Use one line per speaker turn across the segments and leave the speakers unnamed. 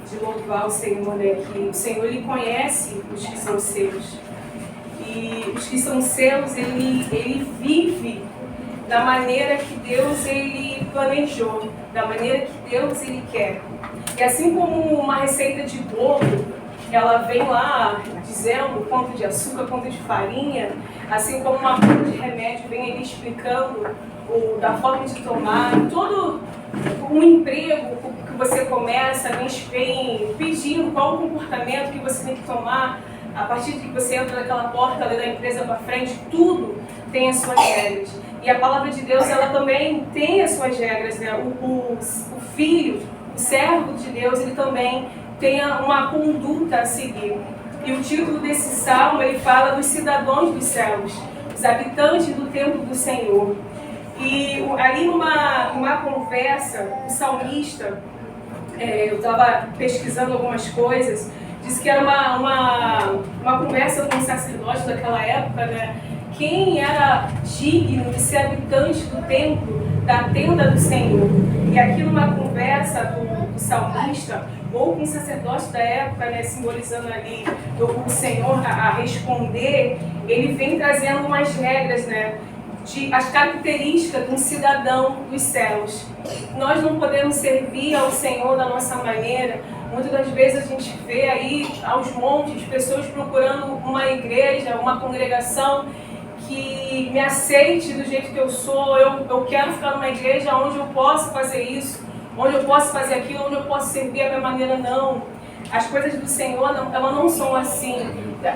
de louvar o Senhor, né? Que o Senhor, Ele conhece os que são seus. E os que são seus, Ele vive da maneira que Deus, Ele planejou, da maneira que Deus, Ele quer. E assim como uma receita de bolo, ela vem lá dizendo quanto de açúcar, quanto de farinha, assim como uma bula de remédio vem ele explicando da forma de tomar, todo um emprego que você começa, vem pedindo qual o comportamento que você tem que tomar, a partir de que você entra naquela porta ali da empresa para frente, tudo tem as suas regras. E a palavra de Deus, ela também tem as suas regras, né? O filho, o servo de Deus, ele também tem uma conduta a seguir. E o título desse salmo, ele fala dos cidadãos dos céus, os habitantes do templo do Senhor. E ali numa conversa, o salmista, eu estava pesquisando algumas coisas, disse que era uma conversa com um sacerdote daquela época, né? Quem era digno de ser habitante do templo, da tenda do Senhor. E aqui numa conversa do salmista, ou com o sacerdote da época, né, simbolizando ali o Senhor a responder, ele vem trazendo umas regras, né, as características de um cidadão dos céus. Nós não podemos servir ao Senhor da nossa maneira. Muitas das vezes a gente vê aí aos montes pessoas procurando uma igreja, uma congregação que me aceite do jeito que eu sou. Eu quero ficar numa igreja onde eu possa fazer isso, onde eu posso fazer aquilo, onde eu posso servir a minha maneira. Não. As coisas do Senhor, elas não são assim.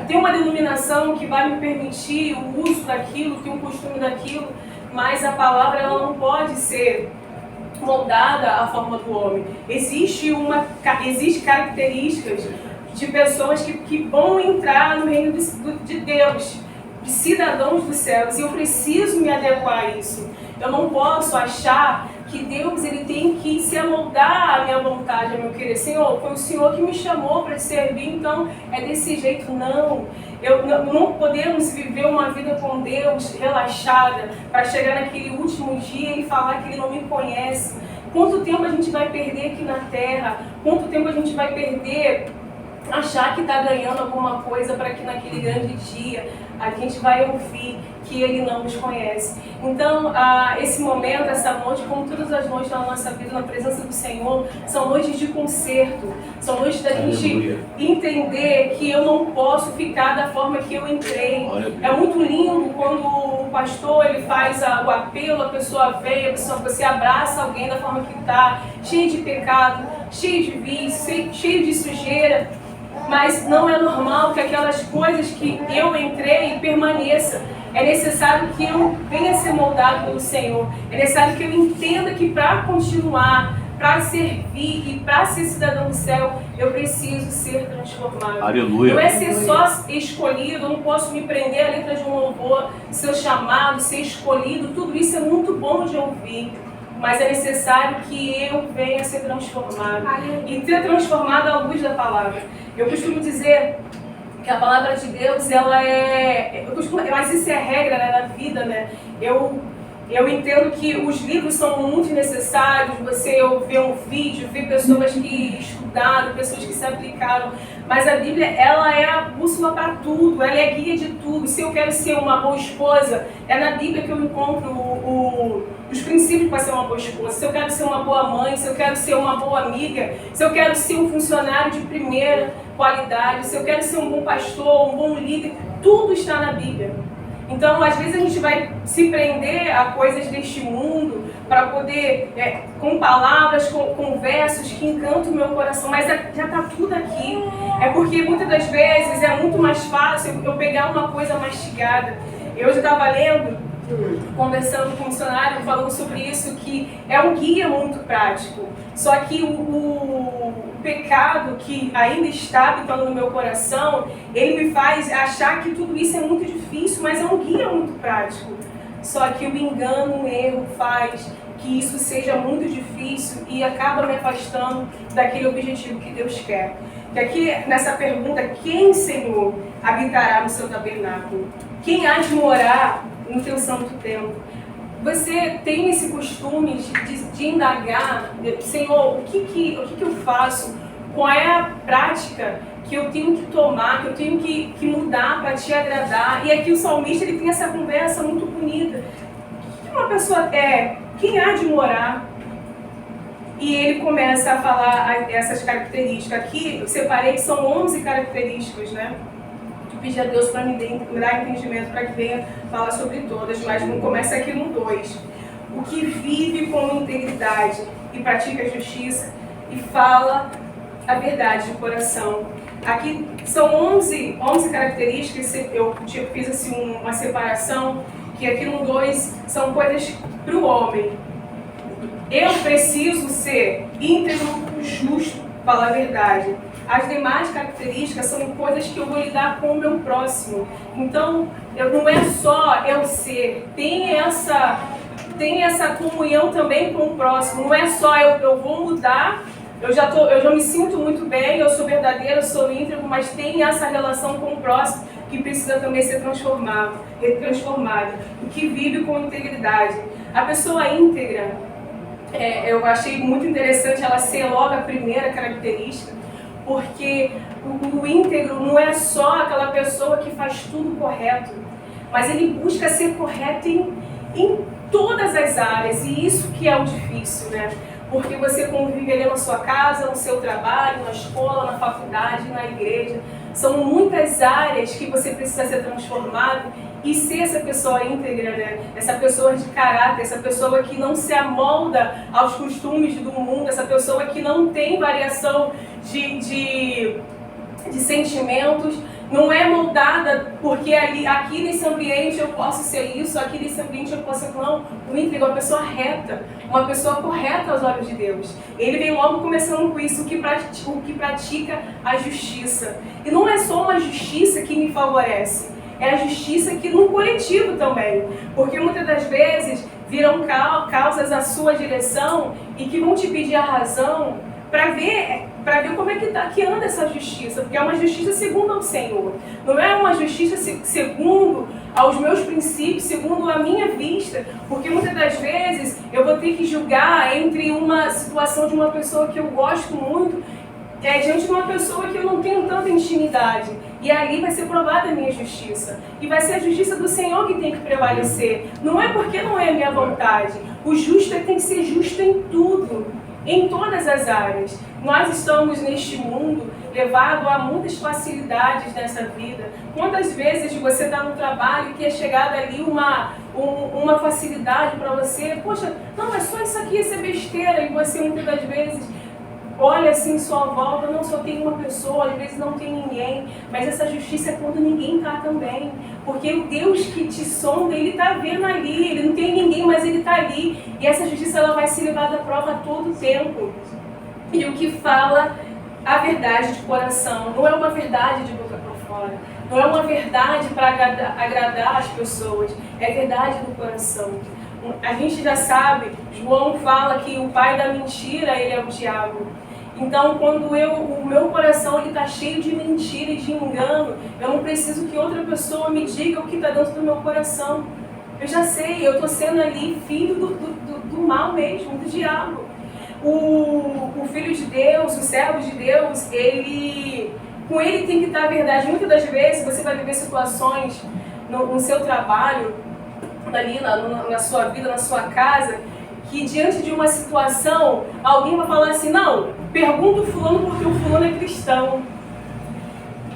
Tem uma denominação que vai me permitir o uso daquilo, tem um costume daquilo, mas a palavra ela não pode ser moldada à forma do homem. Existem características de pessoas que vão entrar no reino de Deus, de cidadãos dos céus, e eu preciso me adequar a isso. Eu não posso achar que Deus ele tem que se amoldar à minha vontade, ao meu querer. Senhor, foi o Senhor que me chamou para te servir, então é desse jeito. Não. Não podemos viver uma vida com Deus relaxada para chegar naquele último dia e falar que Ele não me conhece. Quanto tempo a gente vai perder aqui na terra? Quanto tempo a gente vai perder achar que está ganhando alguma coisa para que naquele grande dia a gente vai ouvir que Ele não nos conhece? Então, esse momento, essa noite, como todas as noites da nossa vida na presença do Senhor, são noites de conserto, são noites da gente entender que eu não posso ficar da forma que eu entrei. É muito lindo quando o pastor ele faz o apelo, a pessoa vem, você abraça alguém da forma que está, cheio de pecado, cheio de vício, cheio de sujeira. Mas não é normal que aquelas coisas que eu entrei permaneçam. É necessário que eu venha ser moldado pelo Senhor. É necessário que eu entenda que para continuar, para servir e para ser cidadão do céu, eu preciso ser transformado.
Aleluia.
Não é ser só escolhido, eu não posso me prender à letra de um louvor, ser chamado, ser escolhido, tudo isso é muito bom de ouvir. Mas é necessário que eu venha ser transformado. E ser transformado à luz da palavra. Eu costumo dizer que a palavra de Deus, ela mas isso é a regra, né, da vida, né? Eu entendo que os livros são muito necessários, você ver um vídeo, ver pessoas que estudaram, pessoas que se aplicaram, mas a Bíblia, ela é a bússola para tudo, ela é a guia de tudo. Se eu quero ser uma boa esposa, é na Bíblia que eu encontro os princípios para ser uma boa esposa. Se eu quero ser uma boa mãe, se eu quero ser uma boa amiga, se eu quero ser um funcionário de primeira qualidade, se eu quero ser um bom pastor, um bom líder, tudo está na Bíblia. Então, às vezes a gente vai se prender a coisas deste mundo para poder, com palavras, com versos que encantam o meu coração, mas já está tudo aqui. É porque muitas das vezes é muito mais fácil eu pegar uma coisa mastigada. Eu já estava lendo, conversando com um missionário, falando sobre isso, que é um guia muito prático. Só que o pecado que ainda está habitando no meu coração, ele me faz achar que tudo isso é muito difícil, mas é um guia muito prático. Só que o engano, o erro faz que isso seja muito difícil e acaba me afastando daquele objetivo que Deus quer. Que aqui, nessa pergunta, quem, Senhor, habitará no seu tabernáculo? Quem há de morar no teu santo templo? Você tem esse costume de indagar, Senhor, o que eu faço? qual é a prática que eu tenho que tomar, que eu tenho que mudar para te agradar. E aqui o salmista ele tem essa conversa muito bonita. O que uma pessoa é? Quem há de morar? E ele começa a falar essas características. Aqui eu separei que são 11 características, né? Eu pedi a Deus para me dar entendimento para que venha falar sobre todas, mas vamos começar aqui no 2. O que vive com integridade e pratica a justiça e fala a verdade de coração. Aqui são 11 características, eu fiz assim uma separação, que aqui no 2 são coisas para o homem. Eu preciso ser íntegro, justo, falar a verdade. As demais características são coisas que eu vou lidar com o meu próximo. Então, não é só eu ser, tem essa comunhão também com o próximo. Não é só eu vou mudar, eu já me sinto muito bem, eu sou verdadeiro, eu sou íntegro, mas tem essa relação com o próximo que precisa também ser transformada. O que vive com integridade. A pessoa íntegra, eu achei muito interessante ela ser logo a primeira característica, porque o íntegro não é só aquela pessoa que faz tudo correto, mas ele busca ser correto em todas as áreas, e isso que é o difícil, né? Porque você convive ali na sua casa, no seu trabalho, na escola, na faculdade, na igreja. São muitas áreas que você precisa ser transformado e ser essa pessoa íntegra, né? Essa pessoa de caráter, essa pessoa que não se amolda aos costumes do mundo, essa pessoa que não tem variação de sentimentos, não é moldada porque aqui nesse ambiente eu posso ser isso, aqui nesse ambiente eu posso ser... Não, o íntegro é uma pessoa reta, uma pessoa correta aos olhos de Deus. Ele vem logo começando com isso, o que pratica a justiça. E não é só uma justiça que me favorece, é a justiça que no coletivo também. Porque muitas das vezes virão causas à sua direção e que vão te pedir a razão para ver como é que anda essa justiça, porque é uma justiça segundo ao Senhor. Não é uma justiça segundo aos meus princípios, segundo a minha vista, porque muitas das vezes eu vou ter que julgar entre uma situação de uma pessoa que eu gosto muito, diante de uma pessoa que eu não tenho tanta intimidade. E ali vai ser provada a minha justiça. E vai ser a justiça do Senhor que tem que prevalecer. Não é porque não é a minha vontade. O justo tem que ser justo em tudo, em todas as áreas. Nós estamos neste mundo levado a muitas facilidades nessa vida. Quantas vezes você está no trabalho que é chegada ali uma facilidade para você? Poxa, não, é só isso aqui, isso é besteira. E você muitas das vezes olha assim em sua volta, não, só tem uma pessoa, às vezes não tem ninguém, mas essa justiça é quando ninguém está também, porque o Deus que te sonda, Ele está vendo ali, Ele não tem ninguém, mas Ele está ali, e essa justiça ela vai ser levada à prova a todo tempo. E o que fala a verdade de coração, não é uma verdade de boca para fora, não é uma verdade para agradar as pessoas, é verdade do coração. A gente já sabe, João fala que o pai da mentira, ele é o diabo. Então, quando o meu coração está cheio de mentira e de engano, eu não preciso que outra pessoa me diga o que está dentro do meu coração. Eu já sei, eu estou sendo ali filho do mal mesmo, do diabo. O filho de Deus, o servo de Deus, com ele tem que estar a verdade. Muitas das vezes você vai viver situações no seu trabalho, ali na sua vida, na sua casa, que diante de uma situação, alguém vai falar assim, não, pergunta o fulano porque o fulano é cristão.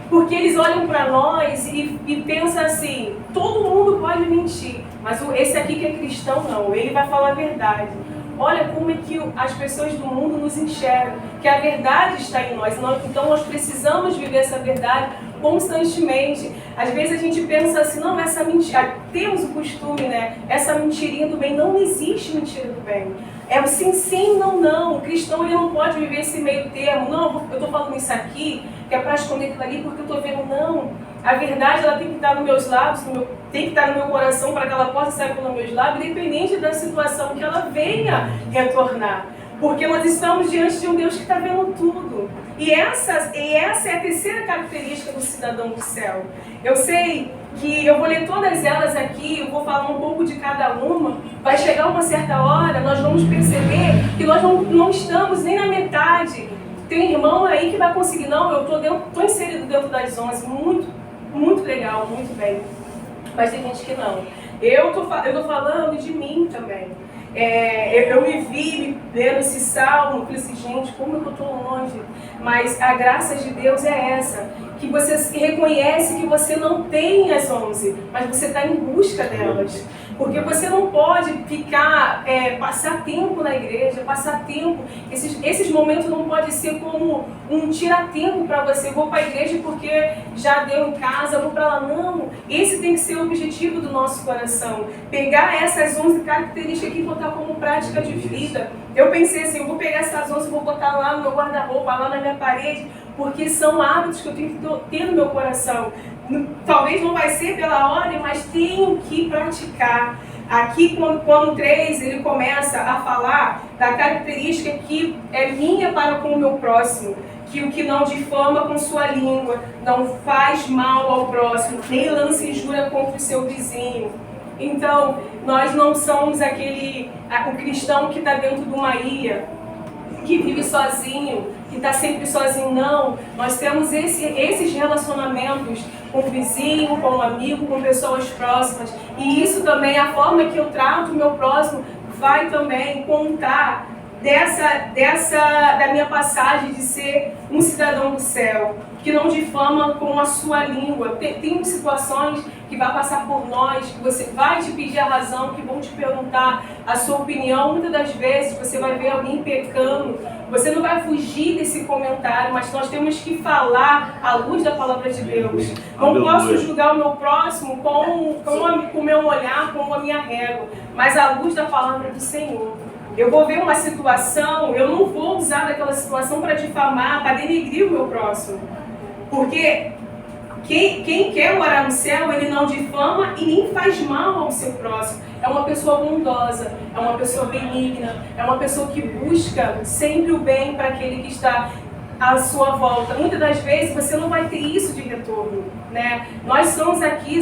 Porque eles olham para nós e pensam assim, todo mundo pode mentir, mas esse aqui que é cristão não, ele vai falar a verdade. Olha como é que as pessoas do mundo nos enxergam, que a verdade está em nós, então nós precisamos viver essa verdade constantemente. Às vezes a gente pensa assim, não, essa mentira, temos o costume, né? Essa mentirinha do bem, não existe mentira do bem. É o sim, sim, não, não. O cristão ele não pode viver esse meio termo. Não, eu estou falando isso aqui, que é para esconder aquilo ali, porque eu estou vendo, não. A verdade ela tem que estar nos meus lábios, tem que estar no meu coração para que ela possa sair pelos meus lábios, independente da situação que ela venha retornar. Porque nós estamos diante de um Deus que está vendo tudo. E essa é a terceira característica do cidadão do céu. Eu sei que eu vou ler todas elas aqui, eu vou falar um pouco de cada uma. Vai chegar uma certa hora, nós vamos perceber que nós não estamos nem na metade Tem irmão aí que vai conseguir, não, eu tô inserido dentro das 11, muito legal, muito bem. Mas tem gente que não. Eu tô falando de mim também. Eu me vi lendo esse salmo, eu falei assim, gente, como eu estou longe. Mas a graça de Deus é essa, que você reconhece que você não tem as 11, mas você está em busca delas. Porque você não pode ficar, passar tempo na igreja, passar tempo. Esses momentos não podem ser como um tira-tempo para você. Eu vou para a igreja porque já deu em casa, eu vou para lá. Não, esse tem que ser o objetivo do nosso coração. Pegar essas 11 características aqui e botar como prática de vida. Eu pensei assim, eu vou pegar essas 11 e vou botar lá no meu guarda-roupa, lá na minha parede, porque são hábitos que eu tenho que ter no meu coração. Talvez não vai ser pela ordem, mas tenho que praticar. Aqui, quando 3, ele começa a falar da característica que é minha para com o meu próximo, que o que não difama com sua língua, não faz mal ao próximo, nem lança injúria contra o seu vizinho. Então, nós não somos o cristão que está dentro de uma ilha, que vive sozinho, que está sempre sozinho, não. Nós temos esses relacionamentos com o vizinho, com o amigo, com pessoas próximas. E isso também, a forma que eu trato o meu próximo, vai também contar da minha passagem de ser um cidadão do céu, que não difama com a sua língua. Tem situações que vai passar por nós, que você vai te pedir a razão, que vão te perguntar a sua opinião. Muitas das vezes você vai ver alguém pecando, você não vai fugir desse comentário, mas nós temos que falar à luz da palavra de Deus. Não posso julgar o meu próximo com o meu olhar, com a minha régua, mas à luz da palavra do Senhor. Eu vou ver uma situação, eu não vou usar daquela situação para difamar, para denegrir o meu próximo. Porque quem quer morar no céu, ele não difama e nem faz mal ao seu próximo. É uma pessoa bondosa, é uma pessoa benigna, é uma pessoa que busca sempre o bem para aquele que está à sua volta. Muitas das vezes você não vai ter isso de retorno, né? Nós somos aqui,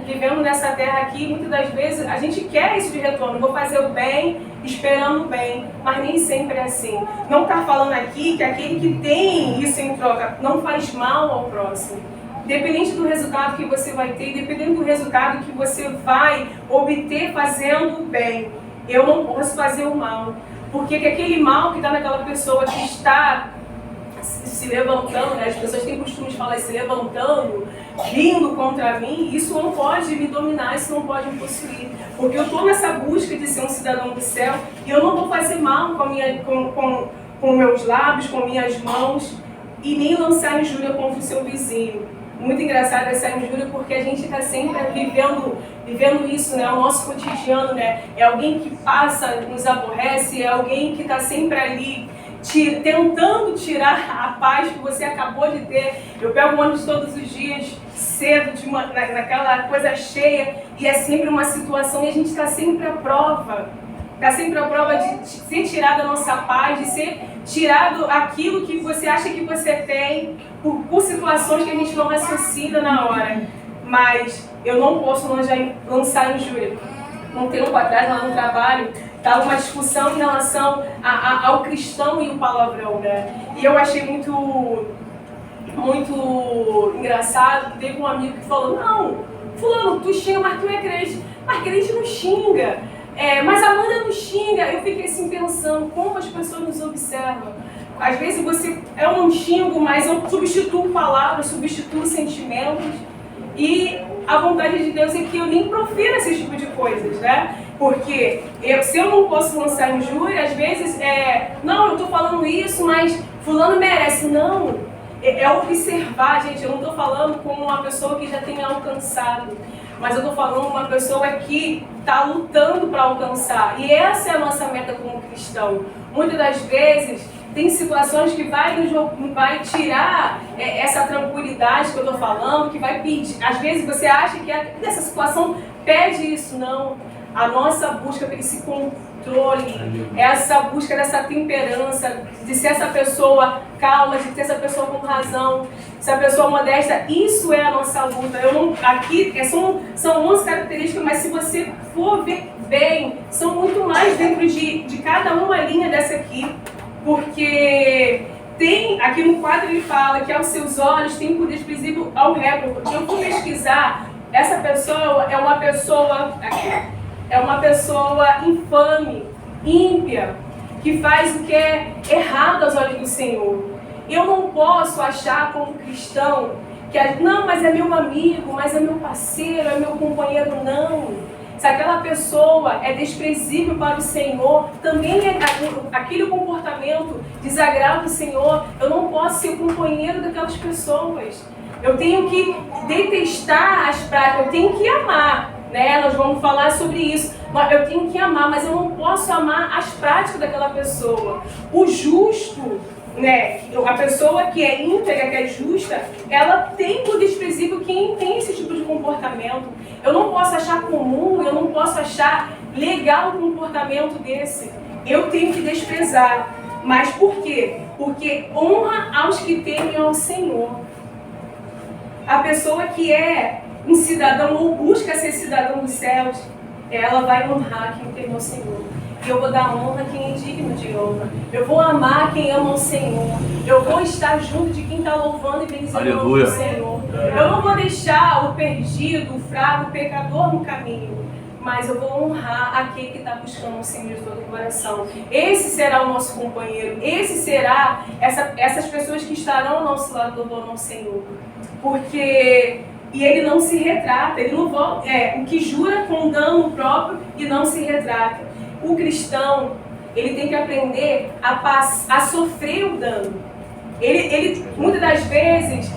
vivendo nessa terra aqui, muitas das vezes a gente quer isso de retorno. Vou fazer o bem, esperando o bem, mas nem sempre é assim. Não está falando aqui que aquele que tem isso em troca não faz mal ao próximo. Independente do resultado que você vai ter, dependendo do resultado que você vai obter fazendo o bem, eu não posso fazer o mal. Porque aquele mal que está naquela pessoa que está se levantando, né? As pessoas têm costume de falar se levantando, vindo contra mim, isso não pode me dominar, isso não pode me possuir. Porque eu estou nessa busca de ser um cidadão do céu e eu não vou fazer mal com meus lábios, com minhas mãos e nem lançar injúria contra o seu vizinho. Muito engraçado essa injúria porque a gente está sempre vivendo isso, né? O nosso cotidiano, né? É alguém que passa, nos aborrece, é alguém que está sempre ali tentando tirar a paz que você acabou de ter. Eu pego o ônibus todos os dias, cedo, naquela coisa cheia, e é sempre uma situação e a gente está sempre à prova. Está sempre à prova de ser tirada a nossa paz, de ser tirado aquilo que você acha que você tem, por situações que a gente não raciocina na hora. Mas eu não posso lançar injúria. Um tempo atrás, lá no trabalho, estava uma discussão em relação ao cristão e o palavrão, né? E eu achei muito engraçado que teve um amigo que falou: não, fulano, tu xinga, mas tu é crente. Mas crente não xinga. Mas a Amanda não xinga. Eu fiquei assim pensando como as pessoas nos observam. Às vezes eu não xingo, mas eu substituo palavras, substituo sentimentos. E a vontade de Deus é que eu nem profira esse tipo de coisas, né? Porque se eu não posso lançar injúria, às vezes não, eu estou falando isso, mas fulano merece. Não, é observar, gente. Eu não estou falando como uma pessoa que já tenha alcançado, mas eu estou falando uma pessoa que está lutando para alcançar. E essa é a nossa meta como cristão. Muitas das vezes tem situações que vai tirar essa tranquilidade que eu estou falando, que vai pedir. Às vezes você acha que essa situação pede isso, não. A nossa busca por esse controle, essa busca dessa temperança, de ser essa pessoa calma, de ter essa pessoa com razão, essa pessoa modesta, isso é a nossa luta. Aqui são 11 características, mas se você for ver bem, são muito mais dentro de cada uma linha dessa aqui. Porque tem, aqui no quadro ele fala que aos seus olhos tem poder desprezível ao réprobo. Eu fui pesquisar, essa pessoa é uma pessoa infame, ímpia, que faz o que é errado aos olhos do Senhor. Eu não posso achar como cristão que, não, mas é meu amigo, mas é meu parceiro, é meu companheiro, não. Se aquela pessoa é desprezível para o Senhor, também aquele comportamento desagrada o Senhor, eu não posso ser o companheiro daquelas pessoas. Eu tenho que detestar as práticas, eu tenho que amar, né? Nós vamos falar sobre isso. Eu tenho que amar, mas eu não posso amar as práticas daquela pessoa. O justo, né? A pessoa que é íntegra, que é justa, ela tem por desprezível quem tem esse tipo de comportamento. Eu não posso achar comum, eu não posso achar legal um comportamento desse. Eu tenho que desprezar. Mas por quê? Porque honra aos que temem ao Senhor. A pessoa que é um cidadão ou busca ser cidadão dos céus, ela vai honrar quem teme ao Senhor. E eu vou dar honra a quem é digno de honra. Eu vou amar quem ama o Senhor. Eu vou estar junto de quem está louvando e bendizendo o Senhor. Eu não vou deixar o perdido, o fraco, o pecador no caminho. Mas eu vou honrar aquele que está buscando o Senhor de todo o coração. Esse será o nosso companheiro. Esse será essas pessoas que estarão ao nosso lado louvando ao Senhor. Porque... E ele não se retrata. Ele não volta, o que jura com dano próprio e não se retrata. O cristão, ele tem que aprender a sofrer o dano. Ele muitas das vezes,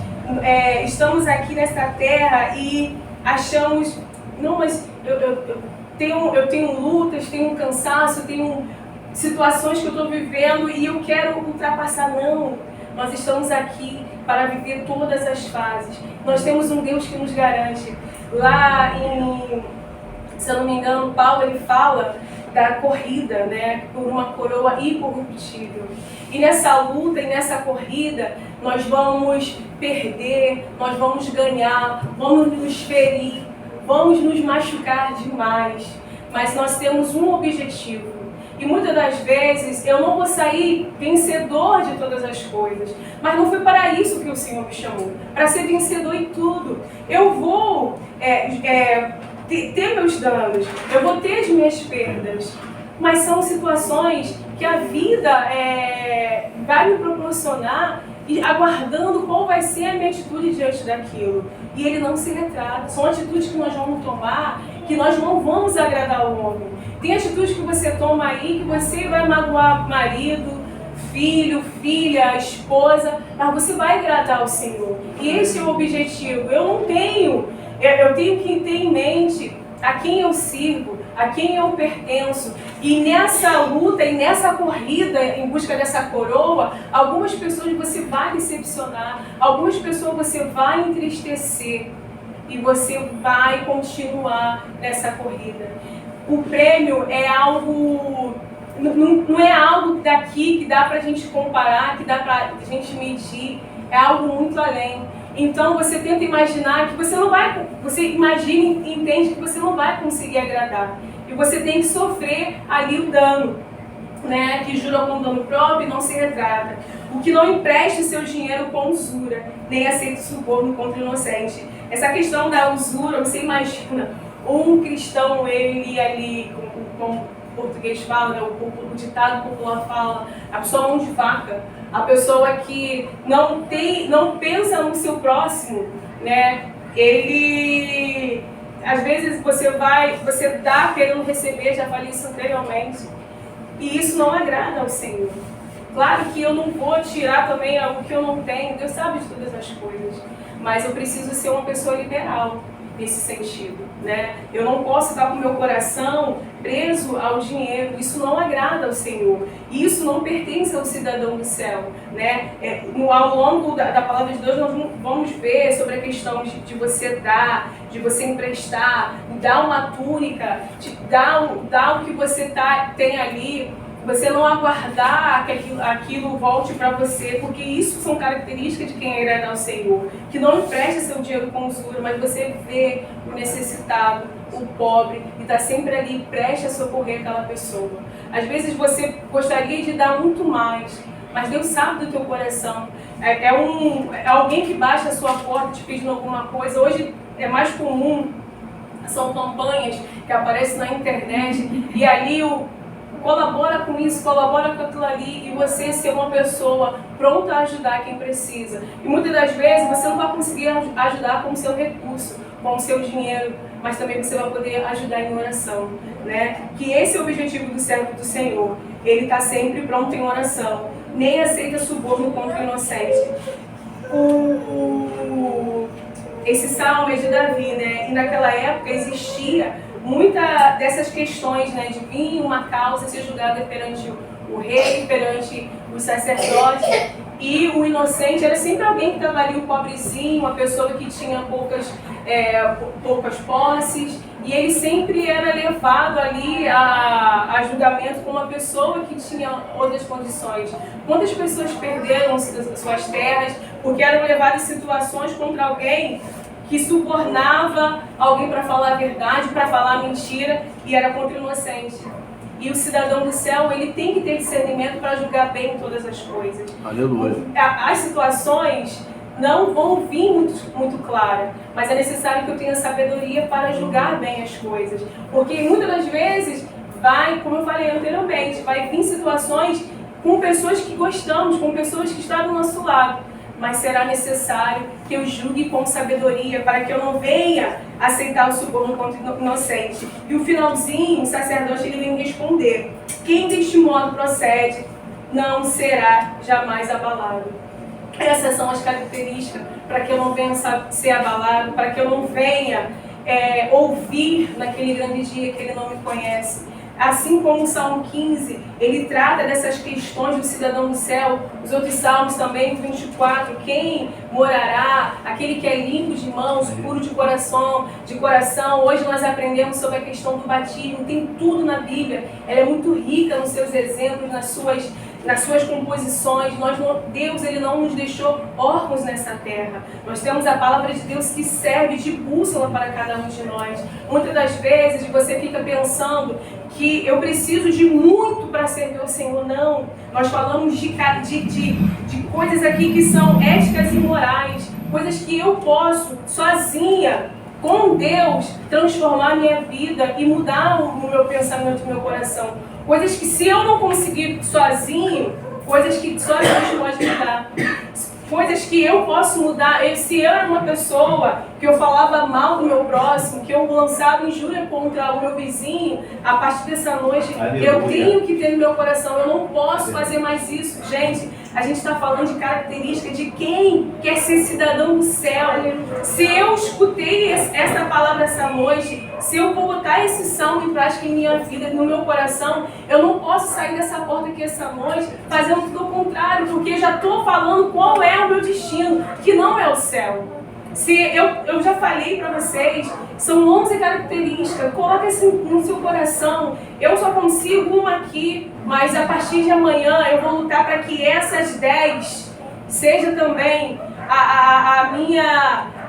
estamos aqui nesta terra e achamos, não, mas eu tenho lutas, tenho um cansaço, tenho situações que eu estou vivendo e eu quero ultrapassar. Não, nós estamos aqui para viver todas as fases. Nós temos um Deus que nos garante. Lá se eu não me engano, Paulo ele fala da corrida, né, por uma coroa incorruptível. E nessa luta e nessa corrida, nós vamos perder, nós vamos ganhar, vamos nos ferir, vamos nos machucar demais. Mas nós temos um objetivo. E muitas das vezes eu não vou sair vencedor de todas as coisas. Mas não foi para isso que o Senhor me chamou. Para ser vencedor em tudo. Eu vou ter meus danos, eu vou ter as minhas perdas, mas são situações que a vida vai me proporcionar e aguardando qual vai ser a minha atitude diante daquilo. E ele não se retrata. São atitudes que nós vamos tomar que nós não vamos agradar o homem. Tem atitudes que você toma aí que você vai magoar marido, filho, filha, esposa, mas você vai agradar o Senhor. E esse é o objetivo. Eu tenho que ter em mente a quem eu sirvo, a quem eu pertenço. E nessa luta e nessa corrida em busca dessa coroa, algumas pessoas você vai decepcionar, algumas pessoas você vai entristecer e você vai continuar nessa corrida. O prêmio é algo, não é algo daqui que dá pra gente comparar, que dá pra gente medir, é algo muito além. Então você tenta imaginar que você imagina e entende que você não vai conseguir agradar. E você tem que sofrer ali o dano, né? Que jura com dano próprio e não se retrata. O que não empreste seu dinheiro com usura, nem aceita suborno contra o inocente. Essa questão da usura, você imagina um cristão, ele ali, como o português fala, né? O ditado popular fala, a pessoa mão de vaca. A pessoa que não pensa no seu próximo, né? Ele, às vezes você dá querendo receber, já falei isso anteriormente, e isso não agrada ao Senhor. Claro que eu não vou tirar também algo que eu não tenho, Deus sabe de todas as coisas, mas eu preciso ser uma pessoa liberal nesse sentido, né? Eu não posso estar com o meu coração preso ao dinheiro, isso não agrada ao Senhor, e isso não pertence ao cidadão do céu, né? Ao longo da palavra de Deus nós vamos ver sobre a questão de você dar, de você emprestar, dar uma túnica, dar o que você tem ali, você não aguardar que aquilo volte para você, porque isso são características de quem agrada ao Senhor, que não empresta seu dinheiro com usura, mas você vê o necessitado, o pobre, e está sempre ali, presta a socorrer aquela pessoa. Às vezes você gostaria de dar muito mais, mas Deus sabe do teu coração. É alguém que baixa a sua porta te pedindo alguma coisa. Hoje é mais comum, são campanhas que aparecem na internet e ali colabora com isso, colabora com aquilo ali, e você ser uma pessoa pronta a ajudar quem precisa. E muitas das vezes você não vai conseguir ajudar com o seu recurso, com o seu dinheiro, mas também você vai poder ajudar em oração, né? Que esse é o objetivo do servo do Senhor. Ele está sempre pronto em oração, nem aceita suborno contra o inocente. Esse salmo é de Davi, né? E naquela época existia muita dessas questões, né, de vir uma causa ser julgada perante o rei, perante o sacerdote, e o inocente era sempre alguém que estava ali, o pobrezinho, uma pessoa que tinha poucas posses, e ele sempre era levado ali a julgamento como uma pessoa que tinha outras condições. Quantas pessoas perderam suas terras porque eram levadas em situações contra alguém que subornava alguém para falar a verdade, para falar a mentira, e era contra o inocente. E o cidadão do céu, ele tem que ter discernimento para julgar bem todas as coisas.
Aleluia.
As situações não vão vir muito claras, mas é necessário que eu tenha sabedoria para julgar bem as coisas. Porque muitas das vezes vai, como eu falei anteriormente, vai vir situações com pessoas que gostamos, com pessoas que estão do nosso lado. Mas será necessário que eu julgue com sabedoria, para que eu não venha aceitar o suborno contra o inocente. E o finalzinho, o sacerdote, ele vem responder: quem deste modo procede, não será jamais abalado. Essas são as características para que eu não venha ser abalado, para que eu não venha ouvir naquele grande dia que ele não me conhece. Assim como o Salmo 15, ele trata dessas questões do cidadão do céu. Os outros salmos também, 24, quem morará, aquele que é limpo de mãos, puro de coração. Hoje nós aprendemos sobre a questão do batismo, tem tudo na Bíblia. Ela é muito rica nos seus exemplos, nas suas composições. Deus, ele não nos deixou órfãos nessa terra. Nós temos a palavra de Deus que serve de bússola para cada um de nós. Muitas das vezes você fica pensando que eu preciso de muito para servir o Senhor. Não, nós falamos de coisas aqui que são éticas e morais, coisas que eu posso, sozinha, com Deus, transformar a minha vida e mudar o meu pensamento, o meu coração. Coisas que, se eu não conseguir sozinho, coisas que só Deus pode mudar. Coisas que eu posso mudar. Se eu era uma pessoa que eu falava mal do meu próximo, que eu lançava injúria contra o meu vizinho, a partir dessa noite, eu tenho que ter no meu coração, eu não posso fazer mais isso. Gente, a gente está falando de característica de quem quer ser cidadão do céu. Se eu escutei essa palavra essa noite, se eu vou botar esse salmo em prática em minha vida, no meu coração, eu não posso sair dessa porta aqui essa noite fazendo tudo o contrário, porque eu já estou falando qual é o meu destino, que não é o céu. Se eu já falei para vocês, são 11 características, coloca isso no seu coração. Eu só consigo uma aqui, mas a partir de amanhã eu vou lutar para que essas 10 seja também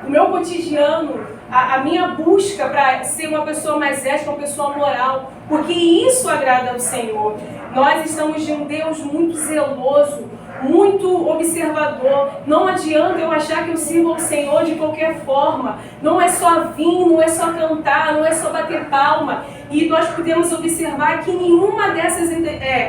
o meu cotidiano, a minha busca para ser uma pessoa mais ética, uma pessoa moral, porque isso agrada ao Senhor. Nós estamos de um Deus muito zeloso, muito observador. Não adianta eu achar que eu sirvo ao Senhor de qualquer forma. Não é só vir, não é só cantar, não é só bater palma. E nós podemos observar que nenhuma dessas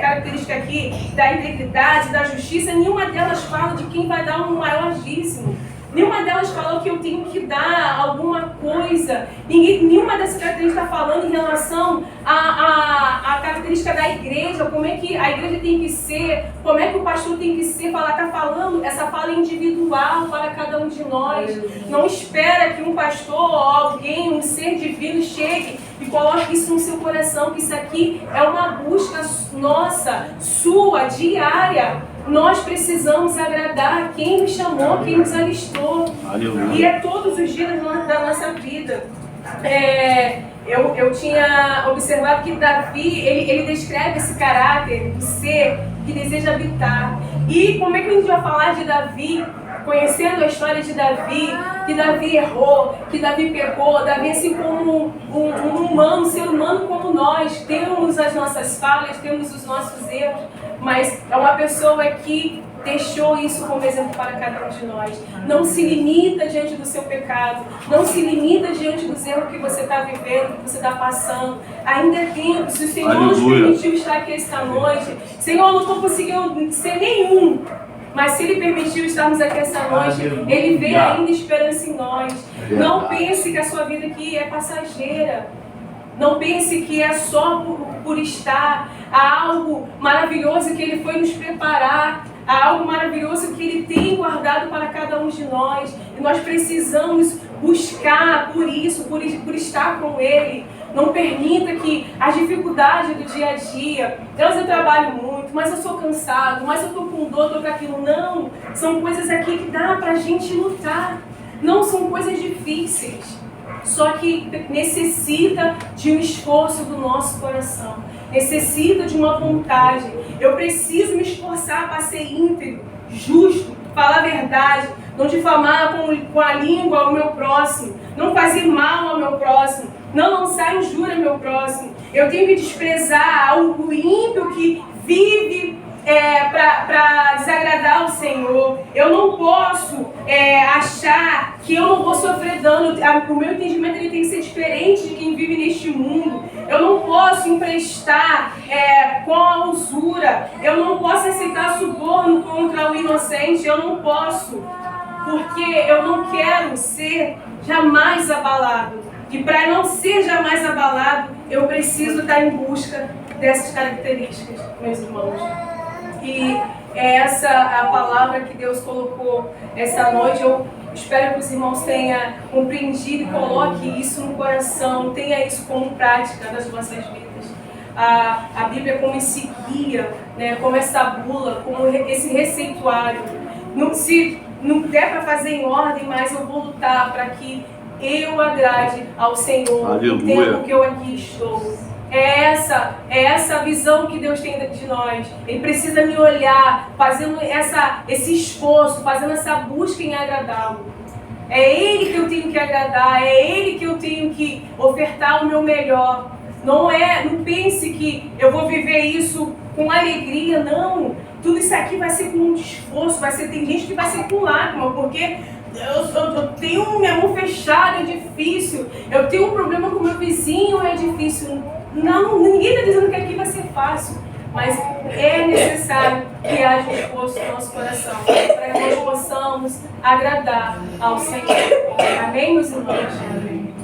características aqui, da integridade, da justiça, nenhuma delas fala de quem vai dar um maior dízimo. Nenhuma delas falou que eu tenho que dar alguma coisa. Nenhuma dessas características está falando em relação à característica da igreja, como é que a igreja tem que ser, como é que o pastor tem que ser. Está falando essa fala individual para cada um de nós. Não espera que um pastor ou alguém, um ser divino, chegue e coloque isso no seu coração, que isso aqui é uma busca nossa, sua, diária. Nós precisamos agradar quem nos chamou, quem nos alistou. Aleluia. E é todos os dias da nossa vida. Eu tinha observado que Davi, ele descreve esse caráter do ser que deseja habitar. E como é que a gente vai falar de Davi conhecendo a história de Davi, que Davi errou, que Davi pecou. Davi, assim como um ser humano como nós, temos as nossas falhas, temos os nossos erros, mas é uma pessoa que deixou isso como exemplo para cada um de nós. Não se limita diante do seu pecado, não se limita diante dos erros que você está vivendo, que você está passando. Ainda é tempo. Se o Senhor nos permitiu estar aqui esta noite, Senhor, não estou conseguindo ser nenhum, mas se Ele permitiu estarmos aqui esta noite, Ele vê ainda esperança em nós. Não pense que a sua vida aqui é passageira. Não pense que é só por estar. Há algo maravilhoso que Ele foi nos preparar. Há algo maravilhoso que Ele tem guardado para cada um de nós. E nós precisamos buscar por isso, por estar com Ele. Não permita que as dificuldades do dia a dia, Deus, eu trabalho muito, mas eu sou cansado, mas eu estou com dor, estou com aquilo. Não, são coisas aqui que dá para a gente lutar. Não são coisas difíceis. Só que necessita de um esforço do nosso coração. Necessita de uma vontade. Eu preciso me esforçar para ser íntegro, justo, falar a verdade, não difamar com a língua ao meu próximo, não fazer mal ao meu próximo, não lançar injúria ao meu próximo. Eu tenho que desprezar o ímpio que vive para desagradar o Senhor. Eu não posso achar que eu não vou sofrer dano. O meu entendimento ele tem que ser diferente de quem vive neste mundo. Eu não posso emprestar com a usura. Eu não posso aceitar suborno contra o inocente. Eu não posso, porque eu não quero ser jamais abalado. E para não ser jamais abalado, eu preciso estar em busca dessas características, meus irmãos. E é essa a palavra que Deus colocou essa noite. Eu espero que os irmãos tenham compreendido e coloquem isso no coração, tenha isso como prática das nossas vidas. A Bíblia como esse guia, né, como essa bula, como esse receituário. Se não der para fazer em ordem, mas eu vou lutar para que eu agrade ao Senhor no tempo que eu aqui estou. É essa visão que Deus tem de nós. Ele precisa me olhar, fazendo esse esforço, fazendo essa busca em agradá-lo. É Ele que eu tenho que agradar, é Ele que eu tenho que ofertar o meu melhor. Não pense que eu vou viver isso com alegria, não. Tudo isso aqui vai ser com muito esforço, tem gente que vai ser com lágrima, porque eu tenho minha mão fechada, é difícil. Eu tenho um problema com meu vizinho, é difícil. Não, ninguém está dizendo que aqui vai ser fácil, mas é necessário que haja um esforço no nosso coração para que nós possamos agradar ao Senhor. Amém, meus irmãos? Amém.